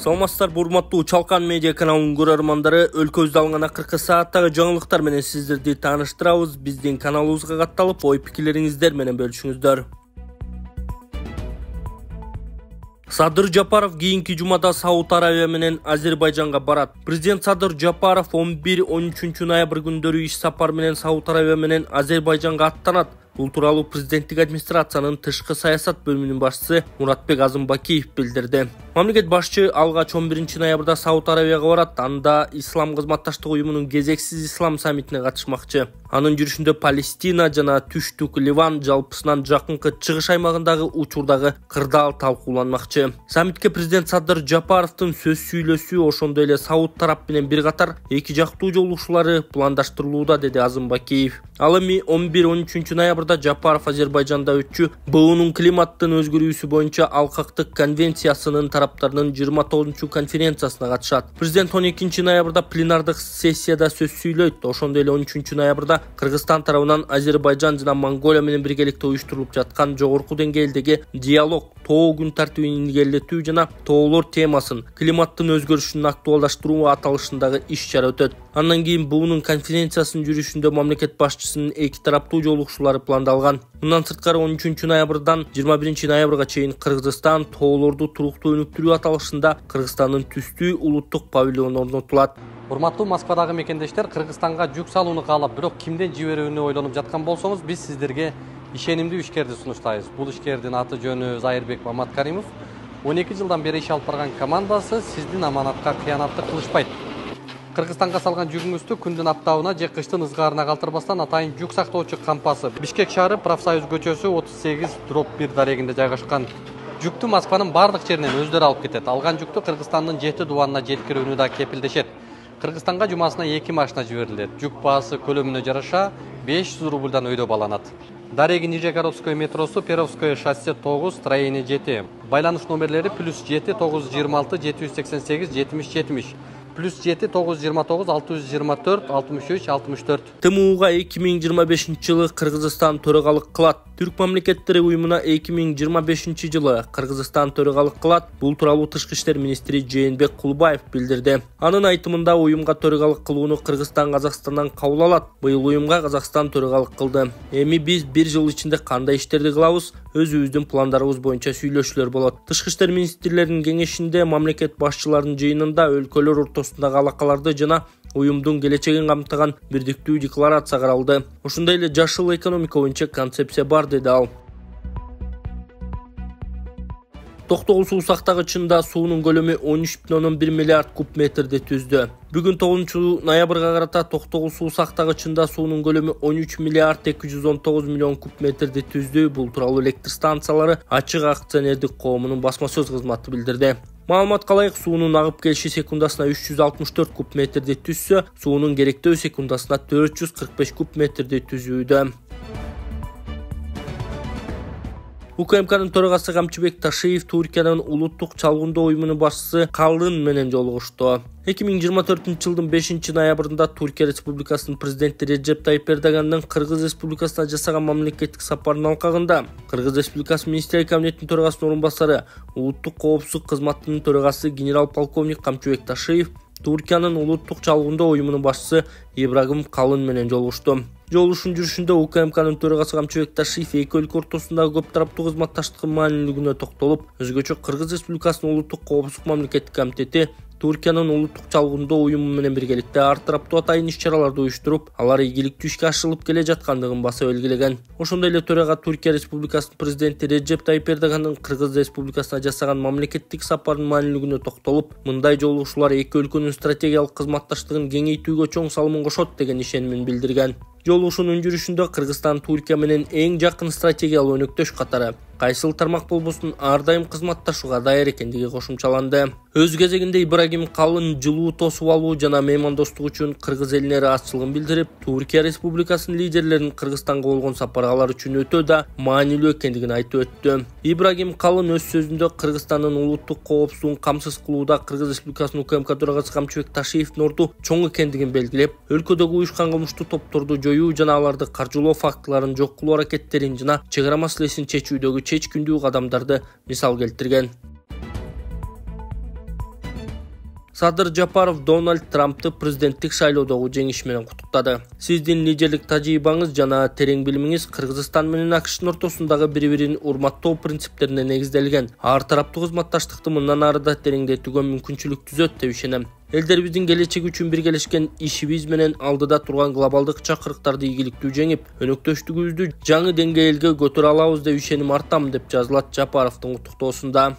Саламатсыздар, урматтуу Чалкан медиа каналынын көрөрмандары, өлкөбүздө алынган акыркы сааттагы жаңылыктар менен сиздерди тааныштырабыз. Биздин каналыбызга катталып, ой пикирлериңиздер менен бөлүшүңүздөр. Садыр Жапаров кийинки жумада Сауд Арабия менен Азербайжанга барат. Президент Садыр Жапаров 11-13 ноябрь күндөрү иш сапар менен Сауд Арабия менен Азербайжанга аттанат. Бул тууралуу президенттик администрациянын тышкы саясат бөлүмүнүн башчысы Муратбек Азымбакиев билдирди. Мамлекет башчы алгач 11 ноябрда Сауд Арабияга барат. Анда Ислам кызматташтык уюмунун кезексиз ислам саммитине катышмакчы. Анын жүрүшүндө Палестина жана Түштүк Ливан жалпысынан жакынкы чыгыш аймагындагы учурдагы кырдаал талкууланмакчы. Саммитке президент Садыр Жапаровдун сөз сүйлөсү, ошондой эле Сауд тарап менен бир катар эки жактуу жолугушуулары пландаштырылууда, деди Азымбакиев. Ал эми 11-13 ноябрда Жапаров Азербайжанда өтчү БУнун климаттын өзгөрүүсү боюнча алкактык конвенциясынын тараптарынын 29 конференциясына катышат. Президент 12 ноябрда пленардык сессияда сөз сүйлөйт. Ошондой эле 13 ноябрда Кыргызстан тарабынан Азербайжан жана Монголия менен биргеликте уюштурулуп жаткан жогорку деңгээлдеги диалог, тоо күн тартибин илгерилетүү жана тоолор темасын климаттын өзгөрүшүн актуалдаштыруу аталышындагы иш-чара өтөт. Андан кийин БУнун конференциясынын жүрүшүндө мамлекет башчысынын эки тараптуу жолугушуулары пландалган. Мындан сырткары 13 ноябрдан 21 ноябрга чейин Кыргызстан тоолорду туруктуу өнүктүрүү аталышында Кыргызстандын түстүү улуттук павильону орнотулат. Урматтуу Москвадагы мекендештер, Кыргызстанга жүк салууну каалап, бирок кимден жиберүүнү ойлонуп жаткан болсоңуз, биз сиздерге ишенимдүү ишкерди сунуштайбыз. Бул ишкердин аты жөнү Зайырбек Маматкаримов. 12 жылдан бери иш алып барган командасы сиздин аманатка кыянатты кылышпайт. Кыргызстанга салган жүгүңүздү күндүн аптабына же кыштын ызгаарына калтырбастан атайын жүк сактоочу кампасы Бишкек шаары Профсоюз көчөсү 38/1 дарегинде жайгашкан. Жүктү Москванын бардык жеринен өздөрү алып кетет. Алган жүктү Кыргызстандын 7 дубанына жеткирүүнү да кепилдешет. Кыргызстанга жумасына 2 машина жиберилет. Жүк баасы көлөмүнө жараша 500 рубльдан өйдө баланат. Дареги Нижегородское метросу, Перовское шоссе 9, строение 7. Байланыш номерлери +7 926 788 70 70. +7 929 624 63 64. ТМУга 2025 жылы Кыргызстан төрагалык кылат. Түрк мамлекеттери уюмуна 2025 жылы Кыргызстан төрагалык кылат. Бул тууралуу Тышкы иштер министри Жээнбек Кулбаев билдирди. Анын айтымында уюмга төрагалык кылууну Кыргызстан Казакстандан кабыл алат. Быйыл уюмга Казакстан төрагалык кылды. Эми биз бир жыл ичинде кандай иштерди кылабыз, өзүбүздүн пландарыбыз боюнча сүйлөшүүлөр болот. Тышкы иштер министрлеринин кеңешинде мамлекет башчыларынын жыйынында өлкөлөр ортосундагы алакаларды жана уюмдун келечегин камтыган бирдиктүү декларация каралды. Ошондой эле жашыл экономика боюнча концепция бар, деди ал. Токтогул суу сактагычында суунун көлөмү 13,1 миллиард куб метрди түздү. Бүгүн 9 ноябрга карата Токтогул суу сактагычында суунун көлөмү 13 миллиард 219 миллион куб метрди түздү. Бул тууралуу электр станциялары ачык акционердик коомунун басма сөз кызматы билдирди. Маалыматка ылайык, суунун агып келиши секундасына 364 куб метрди түзсө, суунун керектөө секундасына 445 куб метрди түзүүдө. УКМКнын төрагасы Камчыбек Ташиев Туркиянын улуттук чалгындоо уюмунун башчысы Калын менен жолугушту. 2024 жылдын 5 ноябрында Туркия Республикасынын президенти Реджеп Тайип Эрдогандын Кыргыз Республикасына жасаган мамлекеттик сапарынын алкагында Кыргыз Республикасы Министрлер кабинетинин төрагасынын орун басары, улуттук коопсуздук кызматынын төрагасы генерал-полковник Камчыбек Ташиев Туркиянын улуттук чалгындоо уюмунун башчысы Ибрагим Калын менен жолугушту. Жолугушуунун жүрүшүндө УКМКнын төрагасы Камчыбек Ташиев эки өлкө ортосундагы көп тараптуу кызматташтыктын маанилүүлүгүнө токтолуп, өзгөчө Кыргыз Республикасынын улуттук коопсуздук мамлекеттик комитети Туркиянын улуттук чалгындоо уюму менен биргеликте ар тараптуу атайын иш-чараларды уюштуруп, алар ийгиликтүү ишке ашырылып келе жаткандыгын баса белгилеген. Ошондой эле төрага Туркия Республикасынын президенти Реджеп Тайип Эрдогандын Кыргыз Республикасына жасаган мамлекеттик сапарынын маанилүүлүгүнө токтолуп, мындай жолугушуулар эки өлкөнүн стратегиялык кызматташтыгын кеңейтүүгө чоң салымын кошот деген ишенимин билдирген. Жолугушуунун жүрүшүндө Кыргызстан Туркия менен эң жакын стратегиялык өнөктөш катары кайсыл тармак болбосун ар дайым кызматташууга даяр экендиги кошумчаланды. Өз кезегинде Ибрагим Калын жылуу тосуп алуу жана меймандостук үчүн Кыргыз элине ыраазычылыгын билдирип, Туркия Республикасынын лидерлеринин Кыргызстанга болгон сапары алар үчүн өтө да маанилүү экендигин айтып өттү. Ибрагим Калын өз сөзүндө Кыргызстандын улуттук коопсуздугун камсыз кылууда Кыргыз Республикасынын УКМК төрагасы Камчыбек Ташиевдин орду чоң экендигин белгилеп, өлкөдөгү уюшкан кылмыштуу топторду жоюу жана аларды каржылоо фактыларын жок кылуу аракеттерин жана чек ара маселесин чечүүдөгү чечкиндүү кадамдарды мисал келтирген. Садыр Жапаров Дональд Трампты президенттик шайлоодогу жеңиш менен куттуктады. Сиздин лидерлик тажрыйбаңыз жана терең билимиңиз Кыргызстан менен АКШтын ортосундагы бири-бирин урматтоо принциптерине негизделген. Ар тараптуу кызматташтыкты мындан ары да тереңдетүүгө мүмкүнчүлүк түзөт деп ишенем. Элдерибиздин келечеги үчүн биргелешкен ишибиз менен алдыда турган глобалдык чакырыктарды ийгиликтүү жеңип, өнөктөштүгүбүздү жаңы деңгээлге көтөрө алабыз деп ишеним артам деп жазылат Жапаровдун куттуктоосунда.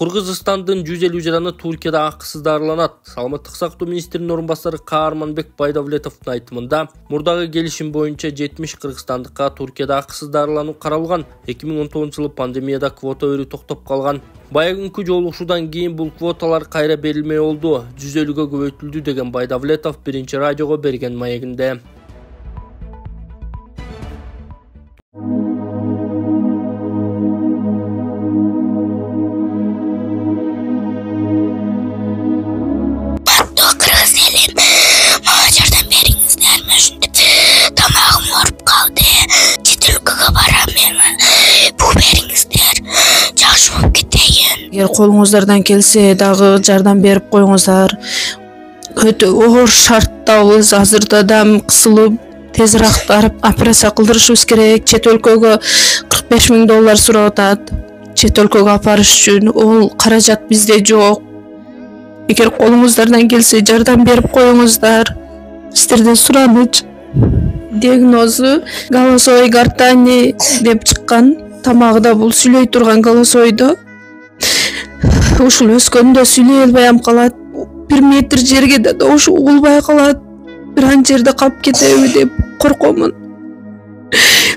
Кыргызстандын 150 жараны Туркияда акысыз дарыланат. Саламаттык сактоо министринин орун басары Каарманбек Байдавлетовдун айтымында, мурдагы келишим боюнча 70 кыргызстандыкка Туркияда акысыз дарылануу каралган. 2019-жылы пандемияда квота өрү токтоп калган. Баягынкы жолугушуудан кийин бул квоталар кайра берилмей болду. 150-гө көбөйтүлдү деген Байдавлетов биринчи радиого берген маегинде. Эгер колуңуздардан келсе дагы жардам берип коюңуздар. Өтө оор шарттабыз, азырда да кысылып, тезирээк барып операция кылдырышыбыз керек. Чет өлкөгө $45,000 сурап атат. Чет өлкөгө апарыш үчүн ол каражат бизде жок. Эгер колуңуздардан келсе жардам берип коюңуздар. Сиздерден сураныч. Диагнозу голосовой гортани деп чыккан. Тамагыда бул сүйлөй турган голосойдо. Ушул өскөндө сүйлөй албай калат. 1 метр жерге да ушу угулбай калат. Бир ан жерде калып кетеби деп коркомун.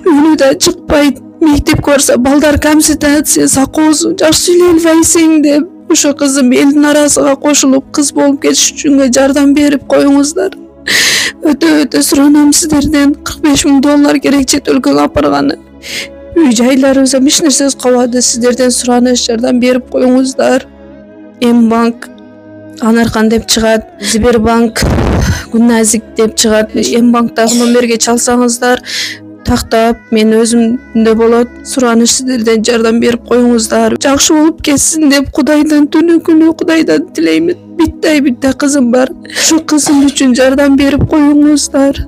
Үнү да чыкпайт. Мектепке барса балдар камсытат, сен сакоосуң, жакшы сүйлөй албайсың деп. Ошо кызым элдин арасына кошулуп, кыз болуп кетиш үчүн жардам берип коюңуздар. Өтө суранам сиздерден. $45,000 керек чет өлкөгө апарганы. Үй жайларыбызга эч нерсебиз калбады. Сиздерден сураныш, жардам берип коюңуздар. М-банк Анархан деп чыгат, Сбербанк Гүнназик деп чыгат. М-банктагы номерге чалсаңыздар, тактап мен өзүмдө болот. Сураныш, сиздерден жардам берип коюңуздар. Жакшы болуп кетсин деп Кудайдан түнү күнү Кудайдан тилеймин. Битте кызым бар. Ошо кызым үчүн жардам берип коюңуздар.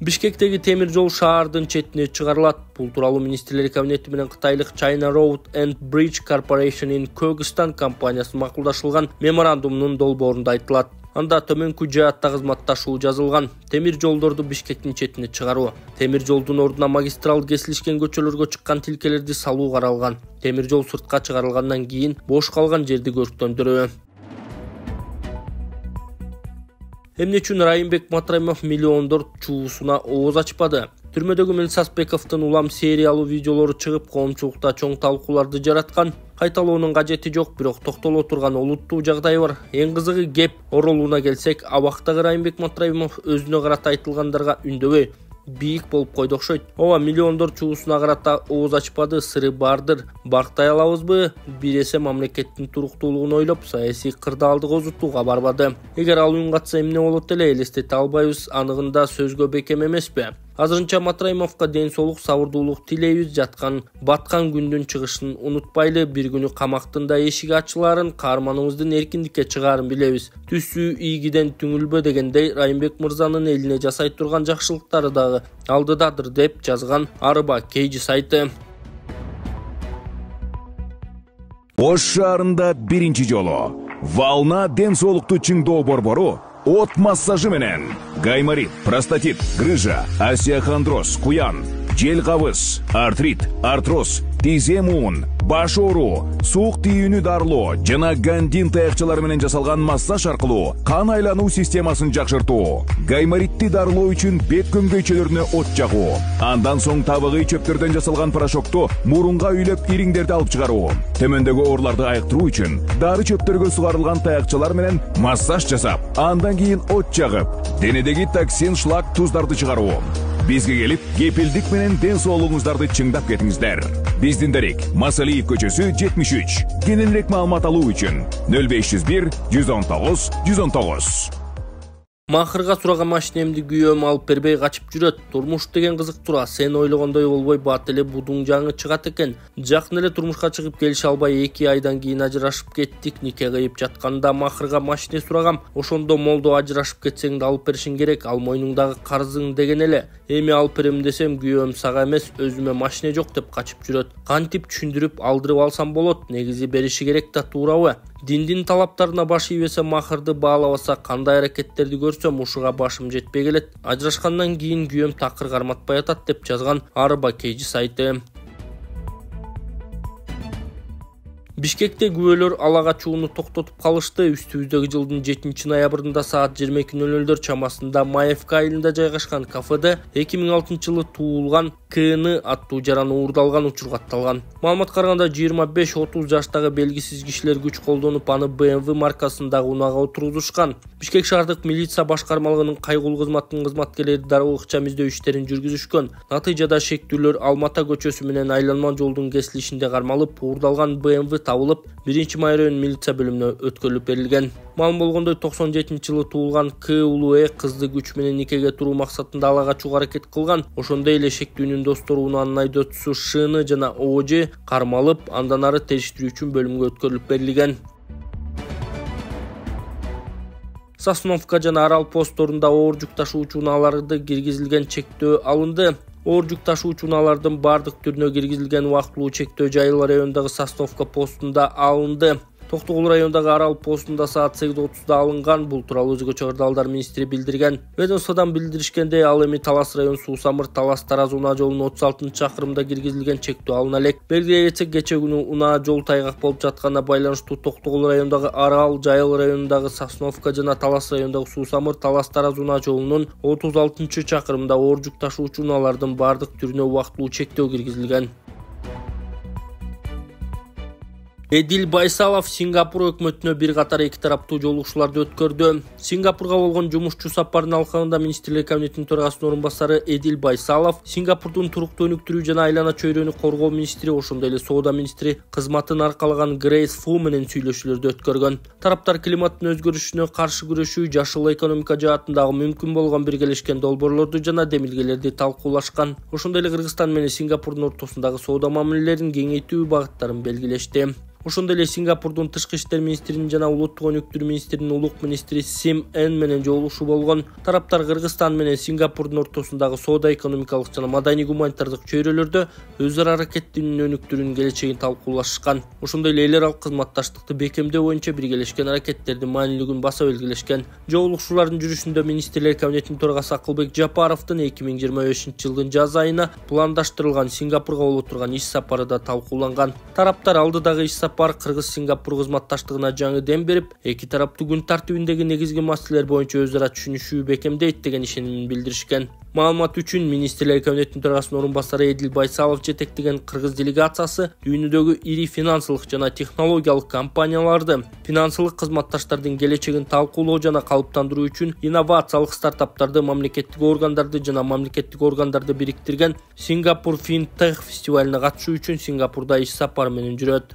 Бишкектеги темир жол шаардын четине чыгарылат. Бул тууралуу министрлер кабинети менен кытайлык China Road and Bridge Corporation in Kyrgyzstan компаниясы макулдашылган меморандумдун долбоорунда айтылат. Анда төмөнкү жаатта кызматташуу жазылган. Темир жолдорду Бишкектин четине чыгаруу, темир жолдун ордуна магистрал кесилишкен көчөлөргө чыккан тилкелерди салуу каралган. Темир жол сыртка чыгарылгандан кийин бош калган жерди көрктөндүрүү. Эмне үчүн Райымбек Матраимов миллиондор чуусуна ооз ачпады? Түрмөдөгү Мелсасбековдун улам сериялуу видеолору чыгып, коомчулукта чоң талкууларды жараткан. Кайталоонун кажети жок, бирок токтоло турган олуттуу жагдай бар. Эң кызыгы кеп оролууна келсек, абактагы Райымбек Матраимов өзүнө карата айтылгандарга үндөбөй бийик болуп койду окшойт. Ооба, миллиондор чуусуна карата ооз ачпады, сыры бардыр. Барктай алабызбы? Бир эсе мамлекеттин туруктуулугун ойлоп, саясий кырдаалды козутууга барбады. Эгер ал үн катса эмне болот эле элестете албайбыз, аныгында сөзгө бекем эмеспи? Азырынча Матраимовго ден соолук, сабырдуулук тилейбиз. Баткан күндүн чыгышын унутпайлы. Бир күнү камактын да эшиги ачыларын, каарманыбыздын эркиндикке чыгаарын билебиз. Түсүү ийгиден түңүлбө дегендей, Райымбек мырзанын элине жасай турган жакшылыктары дагы алдыдадыр деп жазган Арба Кейжи сайты. Ош шаарында биринчи жолу Волна ден соолукту чыңдоо борбору от массажы менен гайморит, простатит, грыжа, остеохондроз, куян, жел кабыз, артрит, артроз, тизе муун, баш оору, суук тийүүнү дарылоо жана гандин таякчалары менен жасалган массаж аркылуу кан айлануу системасын жакшыртуу, гайморитти дарылоо үчүн бет көмгөйчөлөрүнө от жагуу, андан соң табыгый чөптөрдөн жасалган порошокту мурунга үйлөп ириңдерди алып чыгаруу, төмөндөгү ооруларды айыктыруу үчүн дары чөптөргө сугарылган таякчалар менен массаж жасап, андан кийин от жагып, денедеги токсин, шлак, туздарды чыгаруу. Бизге келип, кепилдик менен ден соолугуңуздарды чыңдап кетиңиздер. Биздин дарек Масалиев көчөсү 73. Кененирээк маалымат алуу үчүн 0501 119 119. Махырга сураган машинемди күйөөм алып бербей качып жүрөт. Турмуш деген кызык тура. Сен ойлогондой болбой бат эле будуң жаңы чыгат экен. Жакын эле турмушка чыгып келише албай 2 айдан кийин ажырашып кеттик. Нике кыйып жатканда махырга машине сурагам. Ошондо молдо ажырашып кетсең да алып беришиң керек. Ал мойнуңдагы карызың деген эле. Эми алып берем десем күйөөм сага эмес, өзүмө машине жок деп качып жүрөт. Кантип түшүндүрүп алдырып алсам болот? Негизи бериши керек да, туурабы? Диндин талаптарына баш ийбесе, махырды баалабаса, кандай аракеттерди көрсөм ушуга башым жетпей келет. Ажырашкандан кийин күйөөм такыр карматпай атат деп жазган Арба Кейжи сайты. Бишкекте күбөлөр ала качууну токтотуп калышты. Үстүбүздөгү жылдын 7 ноябрында саат 22:00 чамасында Маевка айылында жайгашкан кафеде 2006 жылы туулган КН аттуу жараны уурдалган учур катталган. Маалыматка караганда 25-30 жаштагы белгисиз кишилер күч колдонуп аны BMW маркасындагы унаага отургузушкан. Бишкек шаардык милиция башкармалыгынын кайгылуу кызматынын кызматкерлери дароо ыкчам издөө иштерин жүргүзүшкөн. Натыйжада шектүүлөр Алмата көчөсү менен айланма жолдун кесилишинде кармалып, уурдалган BMW табылып, 1-май район милиция бөлүмүнө өткөрүлүп берилген. Маалым болгондой 97 жылы туулган К улуу кызды күч менен никеге туруу максатында ала качууга аракет кылган. Ошондой эле шектүүнүн достору унаанын айдоочусу Шыны жана Ожи кармалып, андан ары териштирүү үчүн бөлүмгө өткөрүлүп берилген. Сосновка жана Арал постторунда оор жүк ташуучу унааларды киргизилген чектөө алынды. Оор жүк ташуучу унаалардын бардык түрүнө киргизилген убактылуу чектөө Жайыл районундагы Сосновка постунда алынды. Токтогул районундагы Арал постунда саат 8:30 алынган. Бул тууралуу Өзгө Чыгардаалдар министри билдирген. Ведомстводон билдиришкенде, ал эми Талас район Суу-Самыр Талас Тараз унаа жолунун 36-чакырымда киргизилген чектөө алына элек. Белгилей кетсек, кече күнү унаа жол тайгак болуп жатканына байланыштуу Токтогул районундагы Арал, Жайыл районундагы Сосновка жана Талас районундагы Суу-Самыр Талас Тараз унаа жолунун 36-чакырымда оор жүк ташуучу унаалардын бардык түрүнө убактылуу чектөө киргизилген. Эдил Байсалов Сингапур өкмөтүнө бир катар эки тараптуу жолугушууларды өткөрдү. Сингапурга болгон жумушчу сапарынын алкагында Министрлер кабинетинин төрагасынын орун басары Эдил Байсалов Сингапурдун туруктуу өнүктүрүү жана айлана чөйрөнү коргоо министри, ошондой эле соода министри кызматын аркалаган Грейс Фу менен сүйлөшүүлөрдү өткөргөн. Тараптар климаттын өзгөрүшүнө каршы күрөшүү, жашыл экономика жаатындагы мүмкүн болгон биргелешкен долбоорлорду жана демилгелерди талкуулашкан. Ошондой эле Кыргызстан менен Сингапурдун ортосундагы соода мамилелерин кеңейтүү багыттарын белгилешти. Ошондой эле Сингапурдун тышкы иштер министринин жана улуттук өнүктүрүү министринин улук министри Сим Эн менен жолугушуу болгон. Тараптар Кыргызстан менен Сингапурдун ортосундагы соода экономикалык жана маданий гуманитардык чөйрөлөрдө өз ара аракеттинин өнүктүрүүнүн келечегин талкуулашкан. Ошондой эле эл аралык кызматташтыкты бекемдөө боюнча биргелешкен аракеттердин маанилүүлүгүн баса белгилешкен. Жолугушуулардын жүрүшүндө Министрлер кабинетинин төрагасы Акылбек Жапаровдун 2025 жылдын жаз айына пландаштырылган Сингапурга боло турган иш сапары да талкууланган. Тараптар алдыдагы иш сапар Кыргыз-Сингапур кызматташтыгына жаңы дем берип, эки тараптуу күн тартибиндеги негизги маселелер боюнча өз ара түшүнүшүү бекемдейт деген ишенимин билдиришкен. Маалымат үчүн Министрлер кабинетинин төрагасынын орун басары Эдил Байсалов жетектеген кыргыз делегациясы дүйнөдөгү ири финансылык жана технологиялык компанияларды, финансылык кызматташтардын келечегин талкуулоо жана калыптандыруу үчүн инновациялык стартаптарды, мамлекеттик органдарды жана мамлекеттик органдарды бириктирген Сингапур Финтех фестивалине катышуу үчүн Сингапурда иш сапары менен жүрөт.